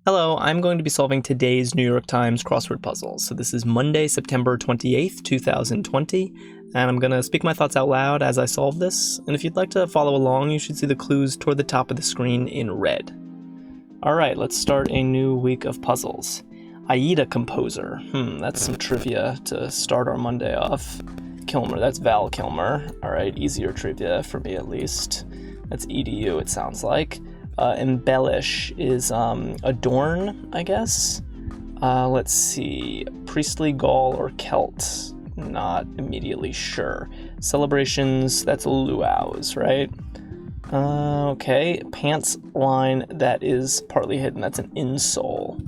Hello, I'm going to be solving today's New York Times crossword puzzle. So this is Monday, September 28th, 2020, and I'm going to speak my thoughts out loud as I solve this. And if you'd like to follow along, you should see the clues toward the top of the screen in red. Alright, let's start a new week of puzzles. Aida composer. That's some trivia to start our Monday off. Kilmer, that's Val Kilmer. Alright, easier trivia for me at least. That's EDU, it sounds like. Embellish is adorn, I guess. Let's see. Priestly Gaul or Celt? Not immediately sure. Celebrations, that's luau's, right? Okay. Pants line that is partly hidden, that's an insole.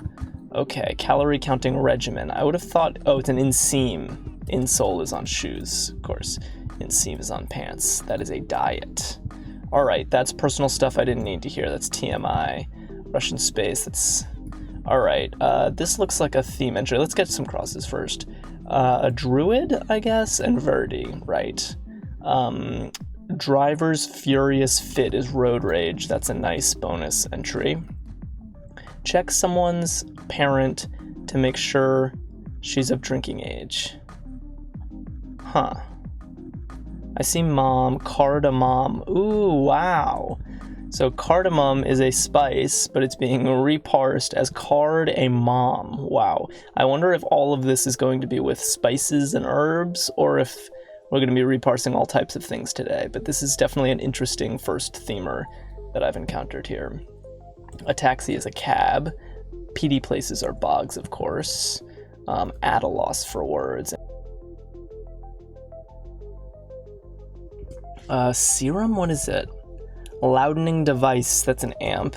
Okay. Calorie counting regimen. I would have thought, it's an inseam. Insole is on shoes, of course. Inseam is on pants. That is a diet. Alright, that's personal stuff I didn't need to hear. That's TMI. Russian space, that's... Alright, this looks like a theme entry. Let's get some crosses first. A druid, I guess, and Verdi, right. Driver's furious fit is road rage. That's a nice bonus entry. Check someone's parent to make sure she's of drinking age. Huh. I see mom, cardamom. Ooh, wow. So cardamom is a spice, but it's being reparsed as card-a-mom. Wow. I wonder if all of this is going to be with spices and herbs, or if we're going to be reparsing all types of things today. But this is definitely an interesting first themer that I've encountered here. A taxi is a cab. PD places are bogs, of course. At a loss for words. Serum? What is it? Loudening device, that's an amp.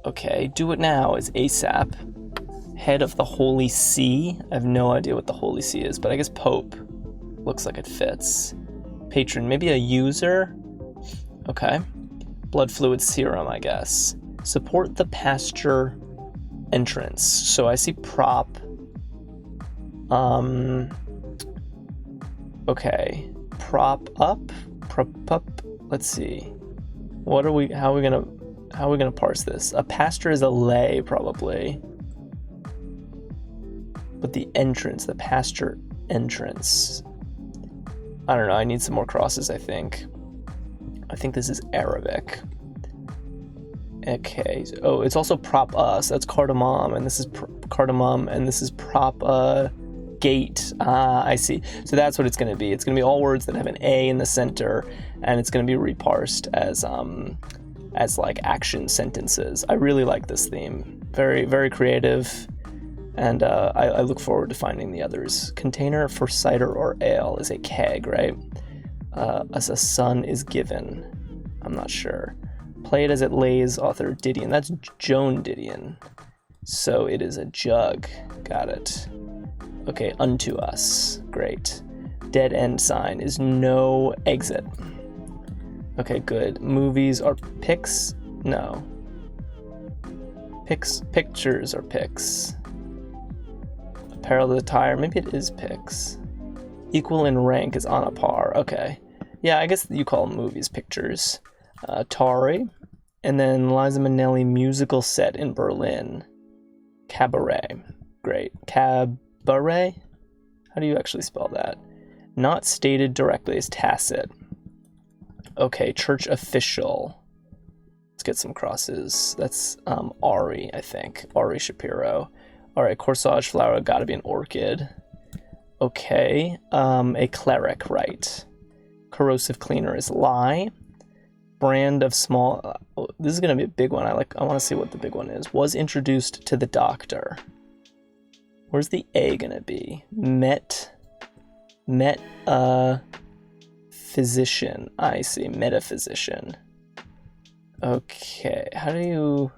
Okay, do it now is ASAP. Head of the Holy See. I have no idea what the Holy See is, but I guess Pope. Looks like it fits. Patron, maybe a user? Okay. Blood fluid serum, I guess. Support the pasture entrance. So I see prop. Okay. Prop up? Let's see. How are we gonna parse this? A pasture is a lay, probably. But the entrance, the pasture entrance. I don't know, I need some more crosses, I think. I think this is Arabic. Okay, oh, it's also prop us. That's cardamom, and this is cardamom, and this is prop gate. I see. So that's what it's going to be. It's going to be all words that have an A in the center, and it's going to be reparsed as like action sentences. I really like this theme. Very, very creative, and I look forward to finding the others. Container for cider or ale is a keg, right? As a son is given. I'm not sure. Play it as it lays, author Didion. That's Joan Didion. So it is a jug. Got it. Okay, unto us. Great. Dead end sign is no exit. Okay, good. Movies are pics? No. Pictures are pics. Apparel to the tire, maybe it is pics. Equal in rank is on a par. Okay. Yeah, I guess you call movies pictures. Tari. And then Liza Minnelli musical set in Berlin. Cabaret. Great. Cabaret? How do you actually spell that? Not stated directly as tacit. Okay, church official. Let's get some crosses. That's Ari, I think. Ari Shapiro. Alright, corsage flower, gotta be an orchid. Okay, a cleric, right. Corrosive cleaner is lye. Brand of small... this is gonna be a big one. I want to see what the big one is. Was introduced to the doctor. Where's the A gonna be? Met physician. I see, metaphysician. Okay, how do you...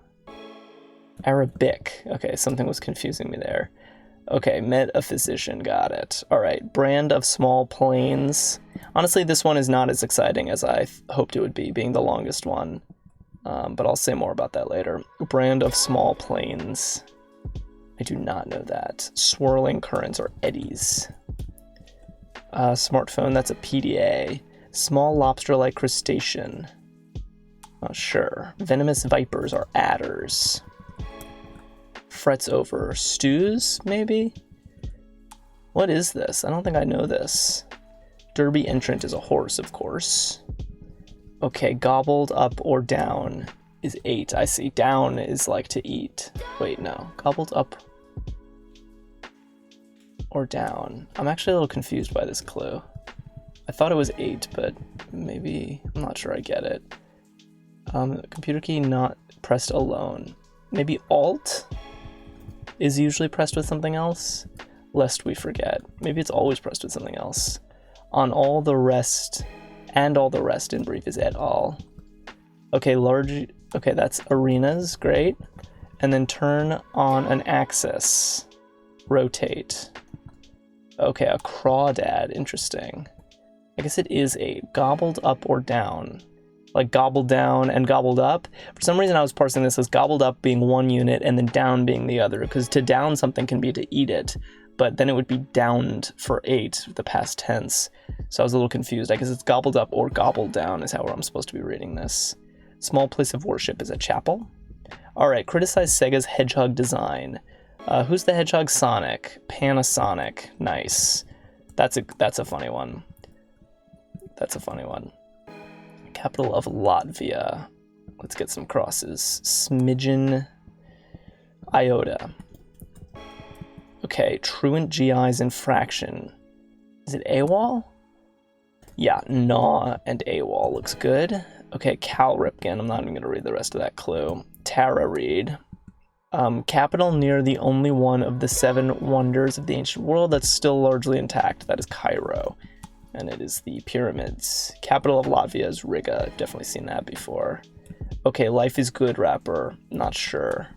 Arabic. Okay, something was confusing me there. Okay, metaphysician, got it. Alright, brand of small planes. Honestly, this one is not as exciting as I hoped it would be, being the longest one. But I'll say more about that later. Brand of small planes. I do not know that. Swirling currents or eddies. Smartphone, that's a PDA. Small lobster-like crustacean. Not sure. Venomous vipers are adders. frets over? Stews, maybe? What is this? I don't think I know this. Derby entrant is a horse, of course. Okay, gobbled up or down is 8. I see. Down is like to eat. Wait, no. Gobbled up or down. I'm actually a little confused by this clue. I thought it was 8, but maybe I'm not sure I get it. Computer key not pressed alone. Maybe Alt is usually pressed with something else, lest we forget. Maybe it's always pressed with something else. On all the rest, and all the rest in brief is et al. Okay, large. Okay, that's arenas. Great. And then turn on an axis. Rotate. Okay, a crawdad. Interesting. I guess it is 8. Gobbled up or down. Like gobbled down and gobbled up. For some reason I was parsing this as gobbled up being one unit and then down being the other, because to down something can be to eat it, but then it would be downed for 8, the past tense. So I was a little confused. I guess it's gobbled up or gobbled down is how I'm supposed to be reading this. Small place of worship is a chapel. All right, criticize Sega's hedgehog design. Who's the hedgehog? Sonic. Panasonic. Nice. That's a funny one. That's a funny one. Capital of Latvia. Let's get some crosses. Smidgen. Iota. Okay, truant GI's infraction. Is it AWOL? Yeah, Gnaw and AWOL looks good. Okay, Cal Ripken. I'm not even going to read the rest of that clue. Tara Reid. Capital near the only one of the 7 wonders of the ancient world that's still largely intact. That is Cairo. And it is the pyramids. Capital of Latvia is Riga. I've definitely seen that before. Okay, Life is Good rapper. Not sure.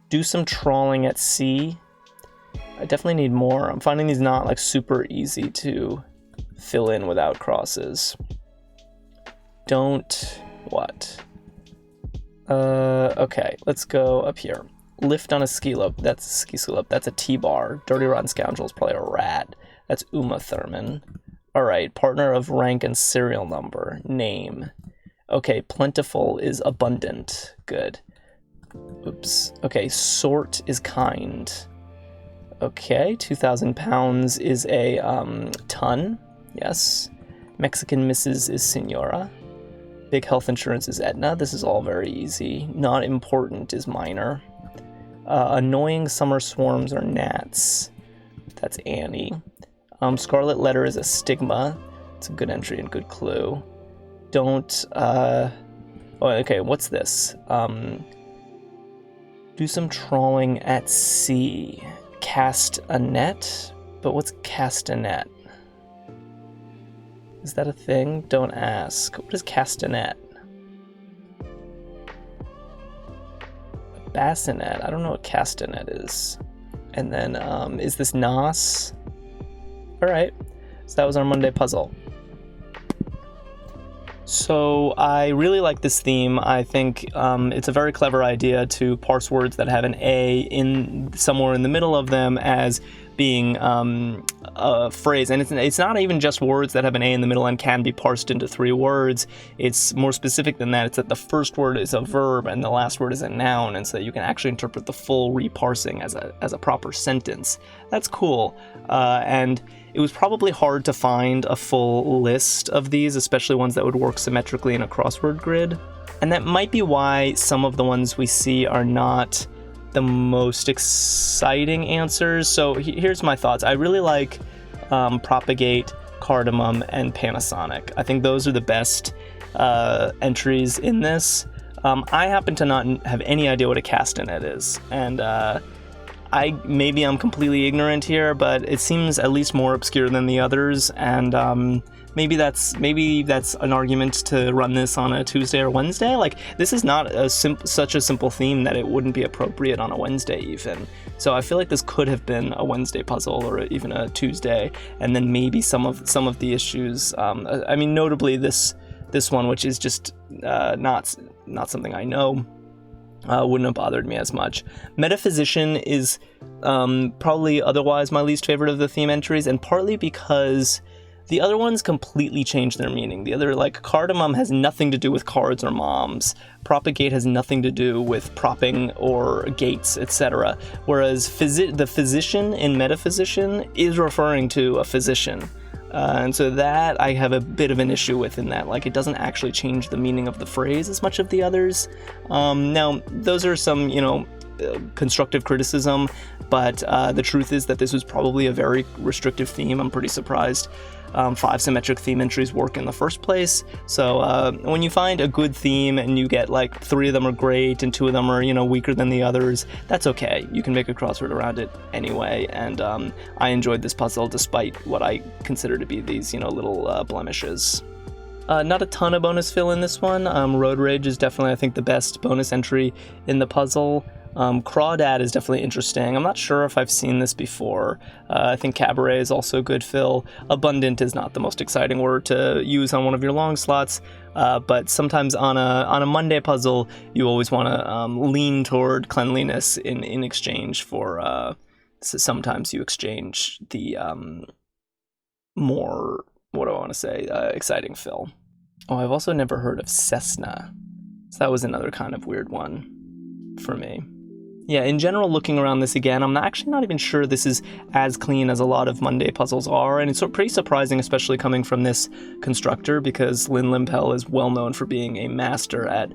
Do some trawling at sea. I definitely need more. I'm finding these not like super easy to fill in without crosses. Don't what? Okay, let's go up here. Lift on a ski slope. That's a ski slope. That's a T-bar. Dirty Rotten Scoundrel is probably a rat. That's Uma Thurman. All right, partner of rank and serial number. Name. Okay, plentiful is abundant. Good. Oops. Okay, sort is kind. Okay, 2,000 pounds is a ton. Yes. Mexican Mrs. is Senora. Big health insurance is Aetna. This is all very easy. Not important is minor. Annoying summer swarms are gnats. That's Annie. Scarlet letter is a stigma. It's a good entry and good clue. Don't, oh, okay, what's this? Do some trawling at sea. Cast a net? But what's cast a net? Is that a thing? Don't ask. What is cast a net? A bassinet. I don't know what cast a net is. And then, is this Nas? All right, so that was our Monday puzzle. So I really like this theme. I think it's a very clever idea to parse words that have an A in somewhere in the middle of them as being a phrase. And it's not even just words that have an A in the middle and can be parsed into 3 words. It's more specific than that. It's that the first word is a verb and the last word is a noun, and so you can actually interpret the full re-parsing as a proper sentence. That's cool. And it was probably hard to find a full list of these, especially ones that would work symmetrically in a crossword grid. And that might be why some of the ones we see are not the most exciting answers. So here's my thoughts. I really like Propagate, Cardamom, and Panasonic. I think those are the best entries in this. I happen to not have any idea what a castanet is, and maybe I'm completely ignorant here, but it seems at least more obscure than the others, and maybe that's an argument to run this on a Tuesday or Wednesday. Like, this is not such a simple theme that it wouldn't be appropriate on a Wednesday even. So I feel like this could have been a Wednesday puzzle or even a Tuesday, and then maybe some of the issues. I mean, notably this one, which is just not something I know. Wouldn't have bothered me as much. Metaphysician is probably otherwise my least favorite of the theme entries, and partly because The other ones completely change their meaning. The other, like, cardamom has nothing to do with cards or moms. Propagate has nothing to do with propping or gates, etc. Whereas the physician in metaphysician is referring to a physician. And so that I have a bit of an issue with, in that, like, it doesn't actually change the meaning of the phrase as much of the others. Now, those are some, constructive criticism, but the truth is that this was probably a very restrictive theme. I'm pretty surprised 5 symmetric theme entries work in the first place. So when you find a good theme and you get like 3 of them are great and 2 of them are, weaker than the others, that's okay. You can make a crossword around it anyway. And I enjoyed this puzzle despite what I consider to be these, little blemishes. Not a ton of bonus fill in this one. Road Rage is definitely, I think, the best bonus entry in the puzzle. Crawdad is definitely interesting. I'm not sure if I've seen this before. I think Cabaret is also good fill. Abundant is not the most exciting word to use on one of your long slots, but sometimes on a Monday puzzle, you always want to lean toward cleanliness in exchange for. Sometimes you exchange the more, what do I want to say, exciting fill. Oh, I've also never heard of Cessna, so that was another kind of weird one for me. Yeah, in general, looking around this again, I'm actually not even sure this is as clean as a lot of Monday puzzles are, and it's pretty surprising, especially coming from this constructor, because Lynn Lempel is well known for being a master at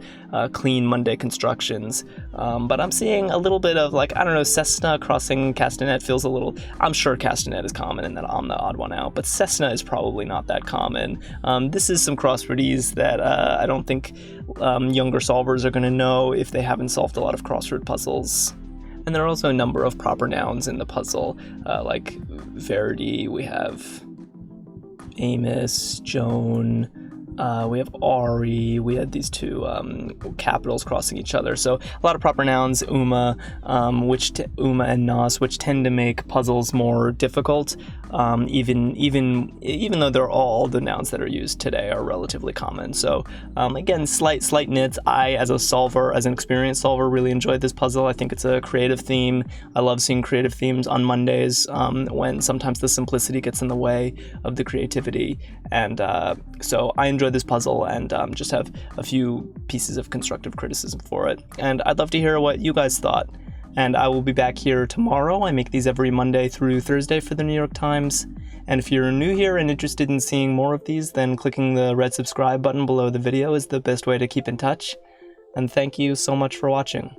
clean Monday constructions. But I'm seeing a little bit of, like, I don't know, Cessna crossing Castanet feels a little... I'm sure Castanet is common and that I'm the odd one out, but Cessna is probably not that common. This is some crosswordese that I don't think younger solvers are going to know if they haven't solved a lot of crossword puzzles. And there are also a number of proper nouns in the puzzle, like Verity, we have Amos, Joan, we have Ari, we had these 2 capitals crossing each other. So a lot of proper nouns, Uma, Uma and Nas, which tend to make puzzles more difficult, even though they're all the nouns that are used today are relatively common. So again, slight nits. I, as a solver, as an experienced solver, really enjoyed this puzzle. I think it's a creative theme. I love seeing creative themes on Mondays when sometimes the simplicity gets in the way of the creativity. And so I enjoyed this puzzle and just have a few pieces of constructive criticism for it. And I'd love to hear what you guys thought. And I will be back here tomorrow. I make these every Monday through Thursday for the New York Times. And if you're new here and interested in seeing more of these, then clicking the red subscribe button below the video is the best way to keep in touch. And thank you so much for watching.